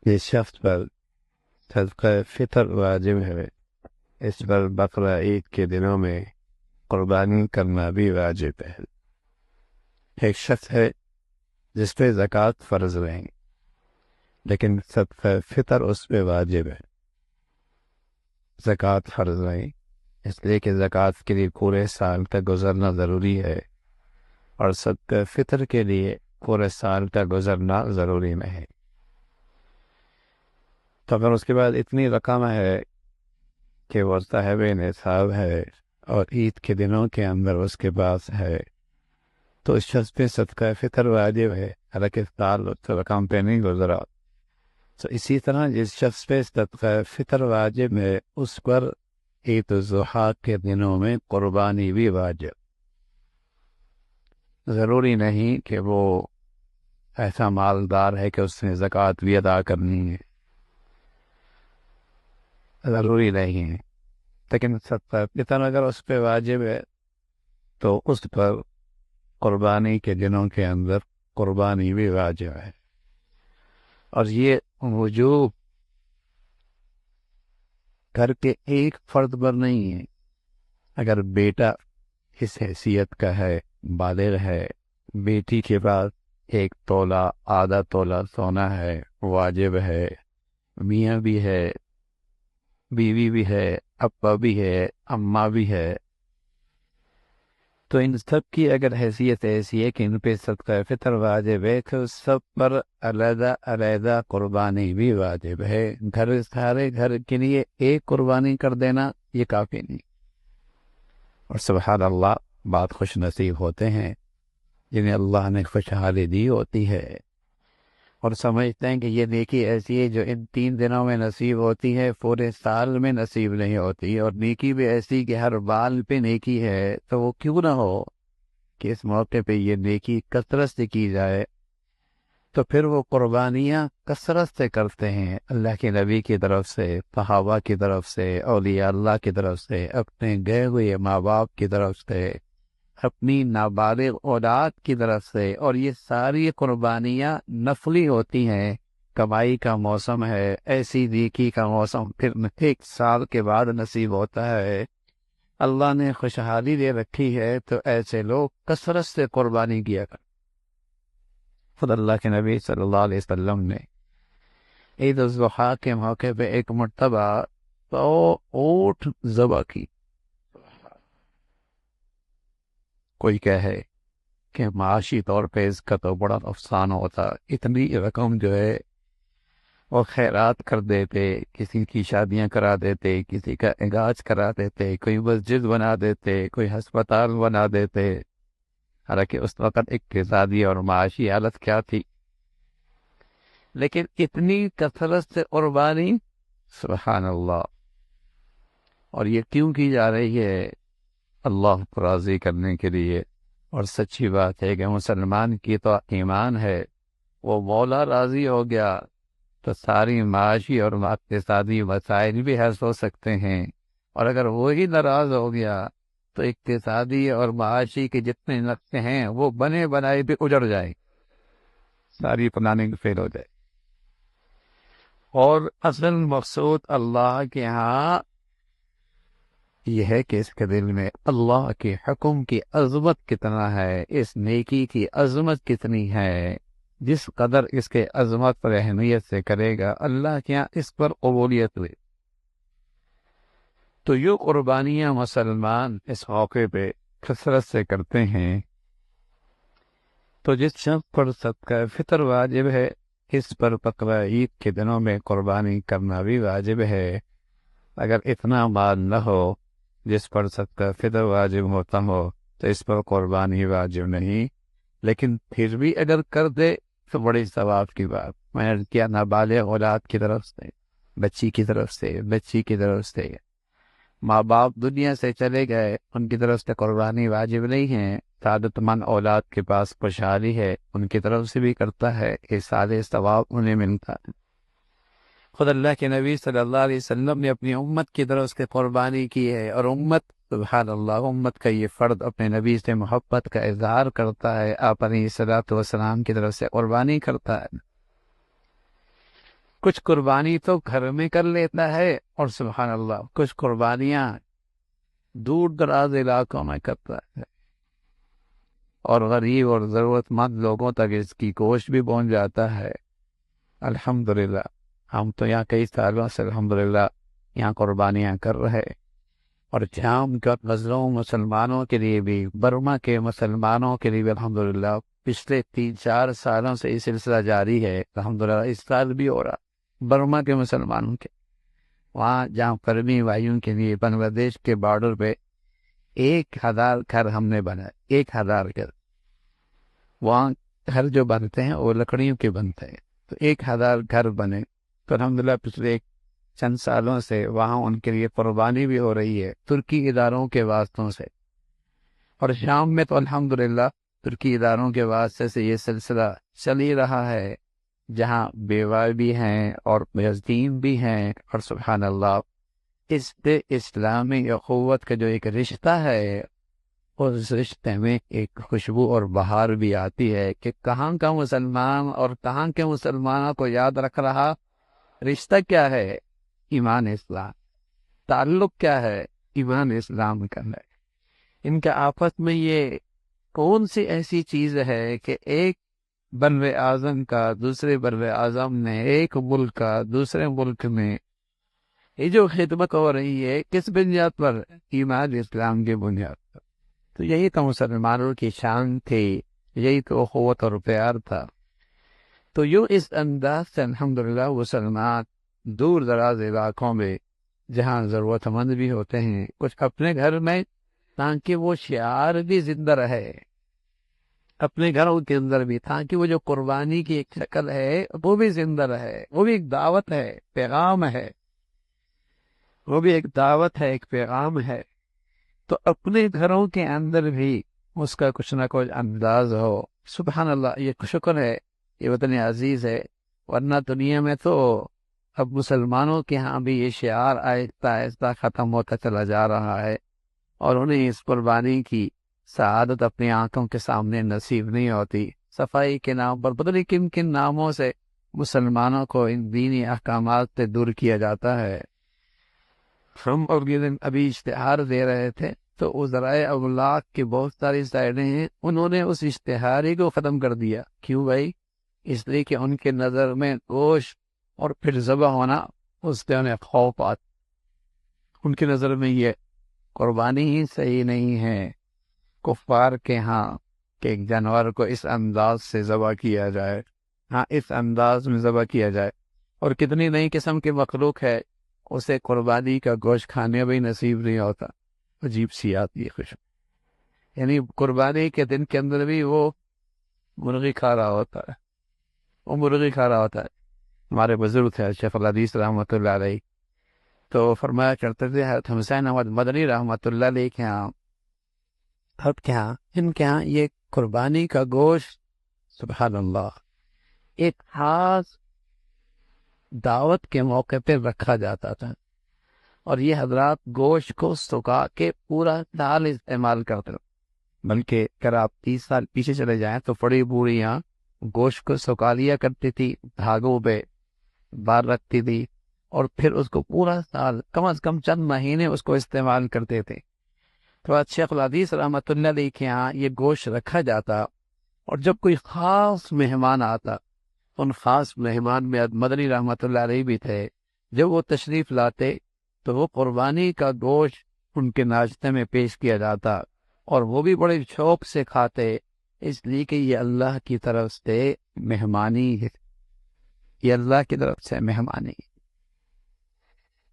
جس شخص پر صدقہ فطر واجب ہے اس پر بقرہ عید کے دنوں میں قربانی کرنا بھی واجب ہے۔ ایک شخص ہے جس پہ زکوٰۃ فرض نہیں، لیکن صدقہ فطر اس پہ واجب ہے۔ زکوٰۃ فرض نہیں اس لیے کہ زکوٰۃ کے لیے پورے سال کا گزرنا ضروری ہے، اور صدقہ فطر کے لیے پورے سال کا گزرنا ضروری نہیں۔ تو اگر اس کے بعد اتنی رقم ہے کہ وہ صاحب نصاب ہے اور عید کے دنوں کے اندر اس کے پاس ہے، تو اس شخص پہ صدقہ فطر واجب ہے، حالانکہ سال اس رقم پہ نہیں گزرا۔ تو اسی طرح جس شخص پہ صدقہ فطر واجب ہے اس پر عید الضحیٰ کے دنوں میں قربانی بھی واجب۔ ضروری نہیں کہ وہ ایسا مالدار ہے کہ اس نے زکوٰۃ بھی ادا کرنی ہے، ضروری نہیں ہے، لیکن صدقہ فطر اگر اس پہ واجب ہے تو اس پر قربانی کے دنوں کے اندر قربانی بھی واجب ہے۔ اور یہ وجوب گھر کے ایک فرد پر نہیں ہے۔ اگر بیٹا اس حیثیت کا ہے، بالغ ہے، بیٹی کے پاس 1 تولہ آدھا تولہ سونا ہے، واجب ہے، میاں بھی ہے، بیوی بھی ہے، ابا بھی ہے، اماں بھی ہے، تو ان سب کی اگر حیثیت ایسی ہے کہ ان پہ صدقہ فطر واجب ہے تو سب پر علیحدہ علیحدہ قربانی بھی واجب ہے۔ سارے گھر کے لیے ایک قربانی کر دینا یہ کافی نہیں۔ اور سبحان اللہ، بات خوش نصیب ہوتے ہیں جنہیں اللہ نے خوشحالی دی ہوتی ہے اور سمجھتے ہیں کہ یہ نیکی ایسی ہے جو ان 3 دنوں میں نصیب ہوتی ہے، پورے سال میں نصیب نہیں ہوتی، اور نیکی بھی ایسی کہ ہر بال پہ نیکی ہے، تو وہ کیوں نہ ہو کہ اس موقع پہ یہ نیکی کثرت سے کی جائے۔ تو پھر وہ قربانیاں کثرت سے کرتے ہیں، اللہ کے نبی کی طرف سے، صحابہ کی طرف سے، اولیاء اللہ کی طرف سے، اپنے گئے ہوئے ماں باپ کی طرف سے، اپنی نابالغ اولاد کی طرف سے، اور یہ ساری قربانیاں نفلی ہوتی ہیں۔ کمائی کا موسم ہے، ایسی نیکی کا موسم پھر 1 سال کے بعد نصیب ہوتا ہے، اللہ نے خوشحالی دے رکھی ہے، تو ایسے لوگ کثرت سے قربانی کیا کر۔ خود اللہ کے نبی صلی اللہ علیہ وسلم نے عید الاضحیٰ کے موقع پہ ایک مرتبہ 100 اونٹ ذبح کی۔ کوئی کہے کہ معاشی طور پہ اس کا تو بڑا نقصان ہوتا، اتنی رقم جو ہے وہ خیرات کر دیتے، کسی کی شادیاں کرا دیتے، کسی کا علاج کرا دیتے، کوئی مسجد بنا دیتے، کوئی ہسپتال بنا دیتے۔ حالانکہ اس وقت اقتصادی اور معاشی حالت کیا تھی، لیکن اتنی کثرت سے قربانی، سبحان اللہ۔ اور یہ کیوں کی جا رہی ہے؟ اللہ کو راضی کرنے کے لیے۔ اور سچی بات ہے کہ مسلمان کی تو ایمان ہے، وہ مولا راضی ہو گیا تو ساری معاشی اور اقتصادی وسائل بھی حاصل ہو سکتے ہیں، اور اگر وہی ناراض ہو گیا تو اقتصادی اور معاشی کے جتنے نقطے ہیں وہ بنے بنائے بھی اجڑ جائیں، ساری پلاننگ فیل ہو جائے۔ اور اصل مقصود اللہ کے ہاں یہ ہے کہ اس کے دل میں اللہ کے حکم کی عظمت کتنا ہے، اس نیکی کی عظمت کتنی ہے، جس قدر اس کے عظمت پر اہمیت سے کرے گا اللہ کے یہاں اس پر قبولیت ہوئی۔ تو یہ قربانیاں مسلمان اس موقع پہ کثرت سے کرتے ہیں۔ تو جس شخص پر صدقہ فطر واجب ہے اس پر بقرہ عید کے دنوں میں قربانی کرنا بھی واجب ہے۔ اگر اتنا مال نہ ہو جس پر صدقہ فطر واجب ہوتا ہو تو اس پر قربانی واجب نہیں، لیکن پھر بھی اگر کر دے تو بڑی ثواب کی بات۔ میں نے کیا نابالغ اولاد کی طرف سے، بچی کی طرف سے، بچی کی طرف سے، ماں باپ دنیا سے چلے گئے ان کی طرف سے قربانی واجب نہیں ہے، سعادت مند اولاد کے پاس خوشحالی ہے ان کی طرف سے بھی کرتا ہے، یہ سارے ثواب انہیں ملتا ہے۔ خود اللہ کے نبی صلی اللہ علیہ وسلم نے اپنی امت کی طرف سے قربانی کی ہے، اور امت، سبحان اللہ، امت کا یہ فرد اپنے نبی سے محبت کا اظہار کرتا ہے، آپ علیہ الصلوۃ والسلام کی طرف سے قربانی کرتا ہے۔ کچھ قربانی تو گھر میں کر لیتا ہے، اور سبحان اللہ کچھ قربانیاں دور دراز علاقوں میں کرتا ہے، اور غریب اور ضرورت مند لوگوں تک اس کی گوشت بھی پہنچ جاتا ہے۔ الحمدللہ ہم تو یہاں کئی سالوں سے الحمدللہ یہاں قربانیاں کر رہے، اور شام کا مظلوم مسلمانوں کے لیے بھی، برما کے مسلمانوں کے لیے بھی الحمدللہ پچھلے 3-4 سالوں سے یہ سلسلہ جاری ہے۔ الحمدللہ اس سال بھی ہو رہا برما کے مسلمانوں کے وہاں، جہاں فرمی بھائیوں کے لیے بنگلہ دیش کے بارڈر پہ 1000 گھر ہم نے بنائے، 1000 گھر۔ وہاں گھر جو بنتے ہیں وہ لکڑیوں کے بنتے ہیں، تو 1000 گھر بنے، تو الحمدللہ پچھلے چند سالوں سے وہاں ان کے لیے قربانی بھی ہو رہی ہے ترکی اداروں کے واسطوں سے، اور شام میں تو الحمدللہ ترکی اداروں کے واسطے سے یہ سلسلہ چل ہی رہا ہے، جہاں بیوہ بھی ہیں اور یتیم بھی ہیں، اور سبحان اللہ اس پہ اسلامی اخوت کا جو ایک رشتہ ہے، اس رشتے میں ایک خوشبو اور بہار بھی آتی ہے کہ کہاں کا مسلمان اور کہاں کے مسلمانوں کو یاد رکھ رہا۔ رشتہ کیا ہے؟ ایمان اسلام۔ تعلق کیا ہے؟ ایمان اسلام کا ہے۔ ان کا آپس میں یہ کون سی ایسی چیز ہے کہ ایک بر اعظم کا دوسرے بر اعظم نے، ایک ملک کا دوسرے ملک میں، یہ جو خدمت ہو رہی ہے کس بنیاد پر؟ ایمان اسلام کی بنیاد پر۔ تو یہی تو مسلمانوں کی شان تھی، یہی تو اخوت اور پیار تھا۔ تو یوں اس انداز سے الحمدللہ مسلمان دور دراز علاقوں میں جہاں ضرورت مند بھی ہوتے ہیں، کچھ اپنے گھر میں، تاکہ وہ شعار بھی زندہ رہے اپنے گھروں کے اندر بھی، تاکہ وہ جو قربانی کی ایک شکل ہے وہ بھی زندہ رہے، وہ بھی ایک دعوت ہے، پیغام ہے، وہ بھی ایک دعوت ہے، ایک پیغام ہے۔ تو اپنے گھروں کے اندر بھی اس کا کچھ نہ کچھ انداز ہو۔ سبحان اللہ، یہ شکر ہے، یہ وطن عزیز ہے، ورنہ دنیا میں تو اب مسلمانوں کے ہاں بھی یہ شعار آہستہ آہستہ ختم ہوتا چلا جا رہا ہے، اور انہیں اس قربانی کی سعادت اپنی آنکھوں کے سامنے نصیب نہیں ہوتی۔ صفائی کے نام پر پتہ نہیں کن کن ناموں سے مسلمانوں کو ان دینی احکامات سے دور کیا جاتا ہے۔ ہم اور یہ دن ابھی اشتہار دے رہے تھے، تو وہ ذرائع ابلاغ کی بہت ساری سائڈیں ہیں، انہوں نے اس اشتہاری کو ختم کر دیا۔ کیوں بھائی؟ اس لیے کہ ان کے نظر میں گوشت اور پھر ذبح ہونا، اس سے انہیں خوف آتا، ان کی نظر میں یہ قربانی ہی صحیح نہیں ہے کفار کے ہاں کہ ایک جانور کو اس انداز سے ذبح کیا جائے، ہاں اس انداز میں ذبح کیا جائے، اور کتنی نئی قسم کی مخلوق ہے اسے قربانی کا گوشت کھانے بھی نصیب نہیں ہوتا۔ عجیب سی آتی ہے خوشبو، یعنی قربانی کے دن کے اندر بھی وہ مرغی کھا رہا ہوتا ہے، وہ مرغی کھا رہا ہوتا ہے۔ ہمارے بزرگ تھے شیخ الحدیث رحمۃ اللہ علیہ، تو فرمایا کرتے تھے حضرت حسین احمد مدنی رحمۃ اللہ علیہ کے یہاں، اب کیا ان کے یہاں یہ قربانی کا گوشت سبحان اللہ ایک خاص دعوت کے موقع پہ رکھا جاتا تھا، اور یہ حضرات گوشت کو سکا کے پورا سال استعمال کرتے تھے۔ بلکہ اگر آپ 30 سال پیچھے چلے جائیں تو بڑی بوڑھیاں گوشت کو سکا لیا کرتی تھی، دھاگوں پہ بار رکھتی تھی، اور پھر اس کو پورا سال کم از کم چند مہینے اس کو استعمال کرتے تھے۔ تو آج شیخ الحدیث رحمۃ اللہ علیہ کے یہاں یہ گوشت رکھا جاتا، اور جب کوئی خاص مہمان آتا، ان خاص مہمان میں مدنی رحمۃ اللہ علیہ بھی تھے، جب وہ تشریف لاتے تو وہ قربانی کا گوشت ان کے ناشتے میں پیش کیا جاتا، اور وہ بھی بڑے شوق سے کھاتے، اس لیے کہ یہ اللہ کی طرف سے مہمانی ہے، یہ اللہ کی طرف سے مہمانی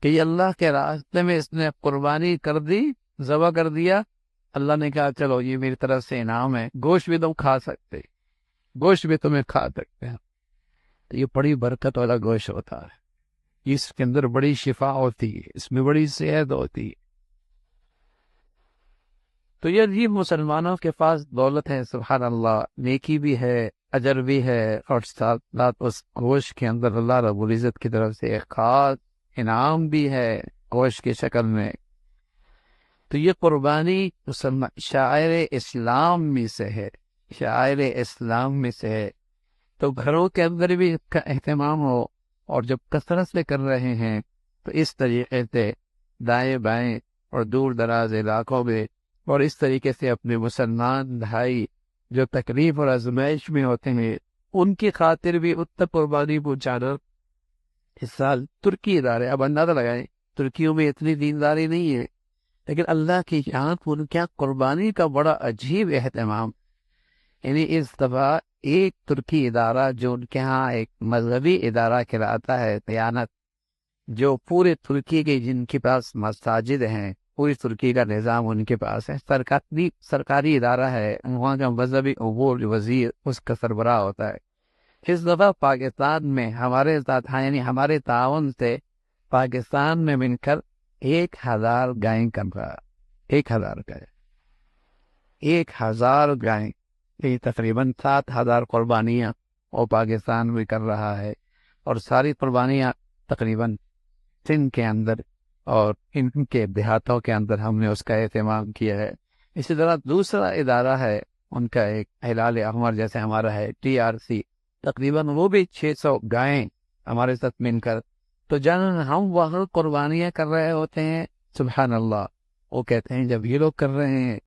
کہ یہ اللہ کے راستے میں اس نے قربانی کر دی، ذبح کر دیا، اللہ نے کہا چلو یہ میری طرف سے انعام ہے، گوشت بھی تم کھا سکتے، گوشت بھی تمہیں کھا سکتے ہیں۔ تو یہ بڑی برکت والا گوشت ہوتا ہے، اس کے اندر بڑی شفا ہوتی ہے، اس میں بڑی صحت ہوتی ہے۔ تو یہ عجیب مسلمانوں کے پاس دولت ہے، سبحان اللہ، نیکی بھی ہے، اجر بھی ہے، اور ساتھ ساتھ اس گوشت کے اندر اللہ رب العزت کی طرف سے ایک خاص انعام بھی ہے گوشت کی شکل میں۔ تو یہ قربانی شاعر اسلام میں سے ہے، شاعر اسلام میں سے ہے۔ تو گھروں کے اندر بھی اس کا اہتمام ہو، اور جب کثرت سے کر رہے ہیں تو اس طریقے سے دائیں بائیں اور دور دراز علاقوں میں اور اس طریقے سے اپنے مسلمان بھائی جو تکلیف اور آزمائش میں ہوتے ہیں ان کی خاطر بھی اتنا قربانی پہنچانا۔ اس سال ترکی ادارے، اب اندازہ لگائیں، ترکیوں میں اتنی دینداری نہیں ہے، لیکن اللہ کی یہاں ان کے قربانی کا بڑا عجیب اہتمام۔ یعنی اس دفعہ ایک ترکی ادارہ جو ان کے ہاں ایک مذہبی ادارہ کہلاتا ہے دیانت، جو پورے ترکی کے جن کے پاس مساجد ہیں، پوری ترکی کا نظام ان کے پاس ہے، سرکاری ادارہ ہے، وہاں کا مذہبی امور وزیر اس کا سربراہ ہوتا ہے۔ اس دفعہ پاکستان میں ہمارے ساتھ یعنی ہمارے تعاون سے پاکستان میں مل کر 1000 گائیں کر رہا، 1000 گائیں، 1000 گائیں، یہ تقریباً 7000 قربانیاں وہ پاکستان میں کر رہا ہے، اور ساری قربانیاں تقریباً سندھ کے اندر اور ان کے دیہاتوں کے اندر ہم نے اس کا اہتمام کیا ہے۔ اسی طرح دوسرا ادارہ ہے ان کا، ایک ہلال احمر جیسے ہمارا ہے TRC، تقریباً وہ بھی 600 گائیں ہمارے ساتھ مل کر، تو جب ہم وہاں قربانیاں کر رہے ہوتے ہیں، سبحان اللہ، وہ کہتے ہیں جب یہ لوگ کر رہے ہیں